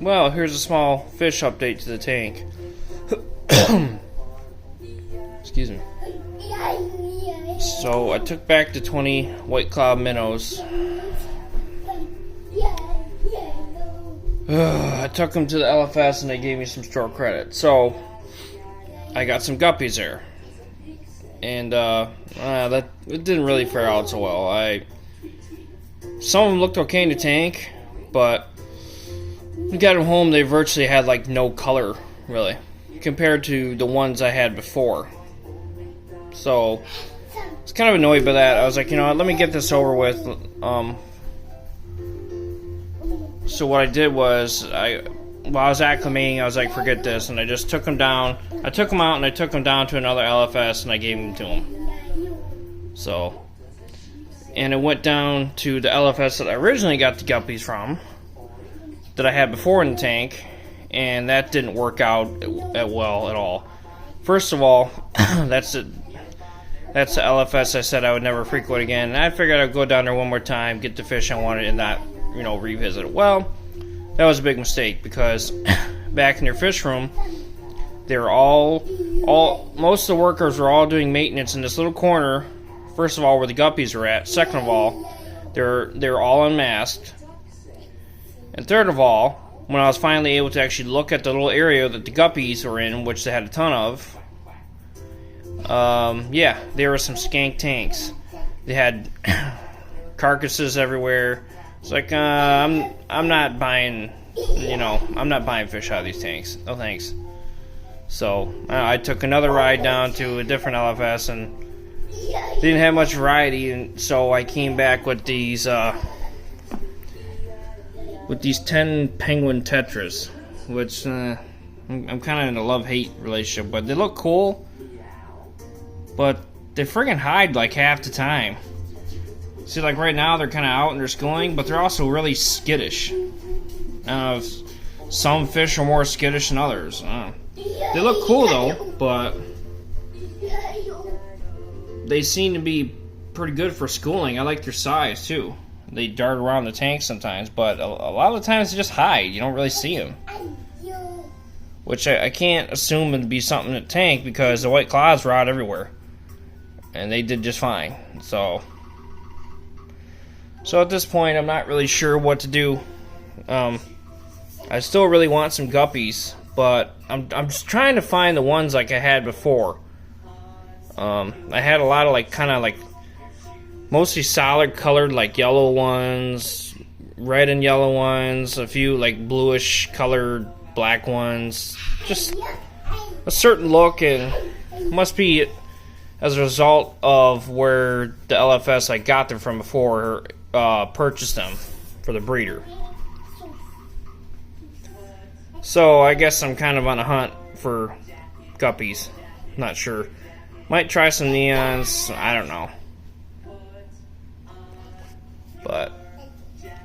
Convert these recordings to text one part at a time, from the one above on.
Well, here's a small fish update to the tank. Excuse me. So I took back the 20 white cloud minnows. I took them to the LFS and they gave me some store credit. So I got some guppies there, and that it didn't really fare out so well. Some of them looked okay in the tank, but we got them home. They virtually had like no color, really, compared to the ones I had before. So I was kind of annoyed by that. I was like, you know what, let me get this over with. So what I did was, while I was acclimating, I was like, forget this, and I just took them down. I took them out and I took them down to another LFS and I gave them to them. So, and it went down to the LFS that I originally got the guppies from, that I had before in the tank, and that didn't work out well at all. First of all, that's the LFS I said I would never frequent again. And I figured I'd go down there one more time, get the fish I wanted, and not, revisit it. Well, that was a big mistake, because back in their fish room, they were most of the workers were all doing maintenance in this little corner. First of all, where the guppies were at. Second of all, they're all unmasked. And third of all, when I was finally able to actually look at the little area that the guppies were in, which they had a ton of, there were some skank tanks. They had carcasses everywhere. It's like, I'm not buying, I'm not buying fish out of these tanks. No thanks. So I took another ride down to a different LFS and didn't have much variety, and so I came back with these 10 penguin tetras, which I'm kind of in a love-hate relationship. But they look cool, but they friggin' hide like half the time. See, like right now, they're kind of out and they're schooling, but they're also really skittish. Some fish are more skittish than others. They look cool though, but they seem to be pretty good for schooling. I like their size too. They dart around the tank sometimes, but a lot of the times they just hide. You don't really see them. Which I can't assume it to be something in the tank, because the white clouds were out everywhere. And they did just fine. So at this point, I'm not really sure what to do. I still really want some guppies, but I'm just trying to find the ones like I had before. I had a lot of mostly solid colored, like yellow ones, red and yellow ones, a few like bluish colored black ones. Just a certain look, and it must be as a result of where the LFS I got them from before purchased them for the breeder. So I guess I'm kind of on a hunt for guppies. Not sure. Might try some neons. I don't know. But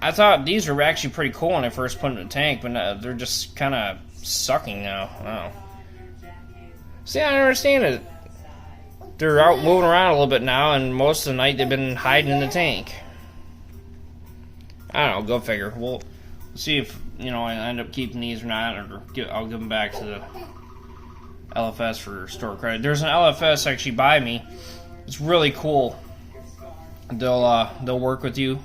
I thought these were actually pretty cool when I first put them in the tank, but they're just kind of sucking now. I don't know. See, I don't understand it. They're out moving around a little bit now, and most of the night they've been hiding in the tank. I don't know, go figure. We'll see if, I end up keeping these or not, or I'll give them back to the LFS for store credit. There's an LFS actually by me. It's really cool. They'll work with you.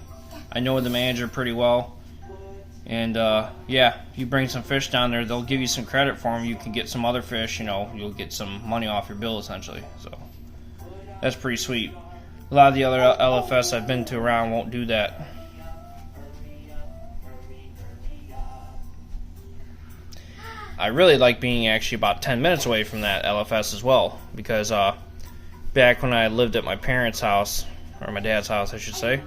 I know the manager pretty well. And, if you bring some fish down there, they'll give you some credit for them. You can get some other fish, you'll get some money off your bill, essentially. So that's pretty sweet. A lot of the other LFS I've been to around won't do that. I really like being actually about 10 minutes away from that LFS as well, because back when I lived at my parents' house, or my dad's house I should say,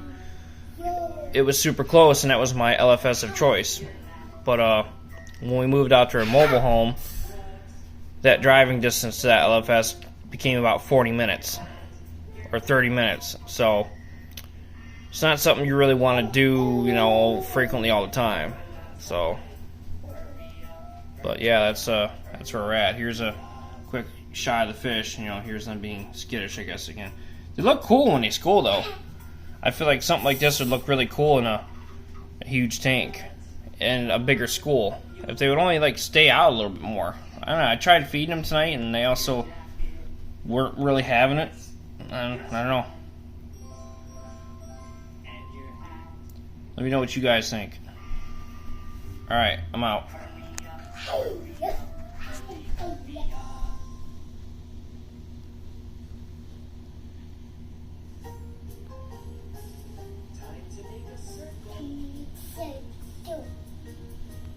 it was super close and that was my LFS of choice. But when we moved out to our mobile home, that driving distance to that LFS became about 40 minutes or 30 minutes. So it's not something you really want to do, frequently all the time. So, but yeah, that's where we're at. Here's a quick shot of the fish. Here's them being skittish, I guess, again. They look cool when they school, though. I feel like something like this would look really cool in a huge tank and a bigger school. if they would only like stay out a little bit more. I don't know. I tried feeding them tonight, and they also weren't really having it. I don't know. Let me know what you guys think. Alright, I'm out.